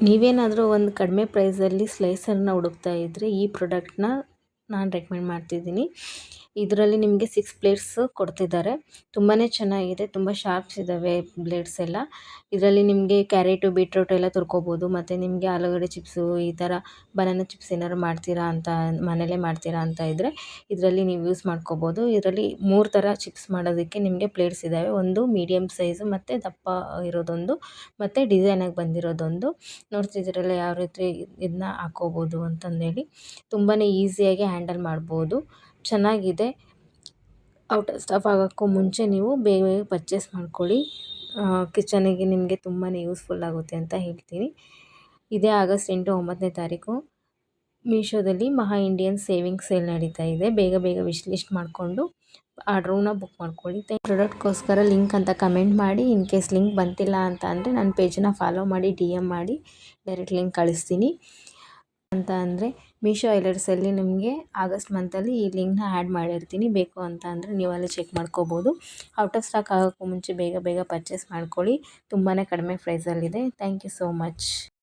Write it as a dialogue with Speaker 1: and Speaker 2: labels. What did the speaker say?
Speaker 1: ನೀವೇನಾದರೂ ಒಂದು ಕಡಿಮೆ ಪ್ರೈಸಲ್ಲಿ ಸ್ಲೈಸರ್ನ ಹುಡುಕ್ತಾ ಇದ್ದರೆ ಈ ಪ್ರಾಡಕ್ಟ್ನ ನಾನು ರೆಕಮೆಂಡ್ ಮಾಡ್ತಿದ್ದೀನಿ. ಇದರಲ್ಲಿ ನಿಮಗೆ 6 ಪ್ಲೇಟ್ಸ್ ಕೊಡ್ತಿದ್ದಾರೆ. ತುಂಬಾ ಚೆನ್ನಾಗಿದೆ, ತುಂಬ ಶಾರ್ಪ್ಸ್ ಇದ್ದಾವೆ ಬ್ಲೇಡ್ಸ್ ಎಲ್ಲ. ಇದರಲ್ಲಿ ನಿಮಗೆ ಕ್ಯಾರೆಟು ಬೀಟ್ರೂಟ್ ಎಲ್ಲ ತುರ್ಕೋಬೋದು. ಮತ್ತು ನಿಮಗೆ ಆಲೂಗಡ್ಡೆ ಚಿಪ್ಸು ಈ ಥರ ಬನಾನಾ ಚಿಪ್ಸ್ ಏನಾದ್ರು ಮಾಡ್ತೀರಾ ಅಂತ ಮನೇಲೇ ಮಾಡ್ತೀರಾ ಅಂತ ಇದ್ದರೆ ಇದರಲ್ಲಿ ನೀವು ಯೂಸ್ ಮಾಡ್ಕೋಬೋದು. ಇದರಲ್ಲಿ 3 ಥರ ಚಿಪ್ಸ್ ಮಾಡೋದಕ್ಕೆ ನಿಮಗೆ ಪ್ಲೇಟ್ಸ್ ಇದ್ದಾವೆ. ಒಂದು ಮೀಡಿಯಮ್ ಸೈಜು ಮತ್ತು ದಪ್ಪ ಇರೋದೊಂದು ಮತ್ತು ಡಿಸೈನಾಗಿ ಬಂದಿರೋದೊಂದು. ನೋಡ್ತಿದ್ದೀರಲ್ಲ ಯಾವ ರೀತಿ ಇದನ್ನ ಹಾಕ್ಕೋಬೋದು ಅಂತಂದೇಳಿ. ತುಂಬಾ ಈಸಿಯಾಗಿ ಹ್ಯಾಂಡಲ್ ಮಾಡ್ಬೋದು, ಚೆನ್ನಾಗಿದೆ. ಔಟ್ ಆಫ್ ಸ್ಟಫ್ ಆಗೋಕ್ಕೂ ಮುಂಚೆ ನೀವು ಬೇಗ ಬೇಗ ಪರ್ಚೇಸ್ ಮಾಡ್ಕೊಳ್ಳಿ. ಕಿಚನಿಗೆ ನಿಮಗೆ ತುಂಬಾ ಯೂಸ್ಫುಲ್ ಆಗುತ್ತೆ ಅಂತ ಹೇಳ್ತೀನಿ. ಇದೇ ಆಗಸ್ಟ್ 8, 9ನೇ ತಾರೀಕು ಮೀಶೋದಲ್ಲಿ ಮಹಾ ಇಂಡಿಯನ್ ಸೇವಿಂಗ್ ಸೇಲ್ ನಡೀತಾ ಇದೆ. ಬೇಗ ಬೇಗ ವಿಶ್ ಲಿಸ್ಟ್ ಮಾಡಿಕೊಂಡು ಆರ್ಡ್ರನ್ನ ಬುಕ್ ಮಾಡ್ಕೊಳ್ಳಿ. ಪ್ರಾಡಕ್ಟ್ಗೋಸ್ಕರ ಲಿಂಕ್ ಅಂತ ಕಮೆಂಟ್ ಮಾಡಿ. ಇನ್ ಕೇಸ್ ಲಿಂಕ್ ಬಂತಿಲ್ಲ ಅಂತ ಅಂದರೆ ನನ್ನ ಪೇಜನ್ನ ಫಾಲೋ ಮಾಡಿ DM ಮಾಡಿ ಡೈರೆಕ್ಟ್ ಲಿಂಕ್ ಕಳಿಸ್ತೀನಿ. ಅಂತ ಅಂದರೆ ಮೀಶೋ ಹೈಲೈಟ್ಸಲ್ಲಿ ನಿಮಗೆ ಆಗಸ್ಟ್ ಮಂತಲ್ಲಿ ಈ ಲಿಂಕ್ನ ಆ್ಯಡ್ ಮಾಡಿರ್ತೀನಿ. ಬೇಕು ಅಂತ ಅಂದರೆ ನೀವು ಅಲ್ಲಿ ಚೆಕ್ ಮಾಡ್ಕೋಬೋದು. ಔಟ್ ಆಫ್ ಸ್ಟಾಕ್ ಆಗೋಕ್ಕೂ ಮುಂಚೆ ಬೇಗ ಬೇಗ ಪರ್ಚೇಸ್ ಮಾಡ್ಕೊಳ್ಳಿ. ತುಂಬಾ ಕಡಿಮೆ ಪ್ರೈಸಲ್ಲಿದೆ. Thank you so much.